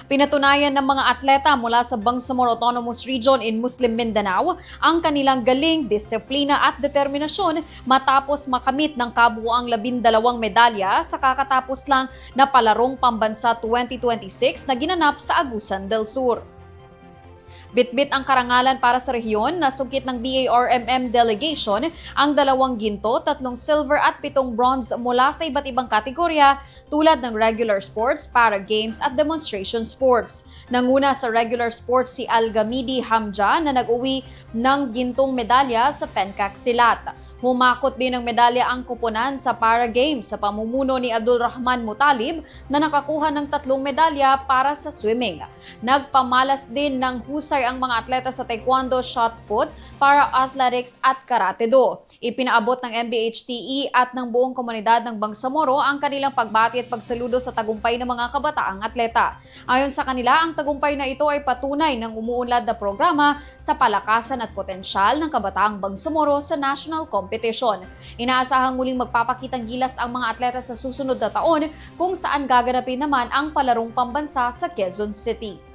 Pinatunayan ng mga atleta mula sa Bangsamoro Autonomous Region in Muslim Mindanao ang kanilang galing, disiplina at determinasyon matapos makamit ng kabuuang 12 medalya sa kakatapos lang na palarong pambansa 2026 na ginanap sa Agusan del Sur. Bitbit ang karangalan para sa rehiyon na sungkit ng BARMM delegation ang 2 ginto, 3 silver at 7 bronze mula sa iba't ibang kategorya tulad ng regular sports, para games at demonstration sports. Nanguna sa regular sports si Algamidi Hamja na nag-uwi ng gintong medalya sa Pencak Silat. Humakot din ng medalya ang kuponan sa Para Games sa pamumuno ni Abdul Rahman Mutalib na nakakuha ng 3 medalya para sa swimming. Nagpamalas din ng husay ang mga atleta sa taekwondo, shot put, para athletics at karate do. Ipinaabot ng MBHTE at ng buong komunidad ng Bangsamoro ang kanilang pagbati at pagsaludo sa tagumpay ng mga kabataang atleta. Ayon sa kanila, ang tagumpay na ito ay patunay ng umuunlad na programa sa palakasan at potensyal ng kabataang Bangsamoro sa national competition. Inaasahang muling magpapakitang gilas ang mga atleta sa susunod na taon kung saan gaganapin naman ang palarong pambansa sa Quezon City.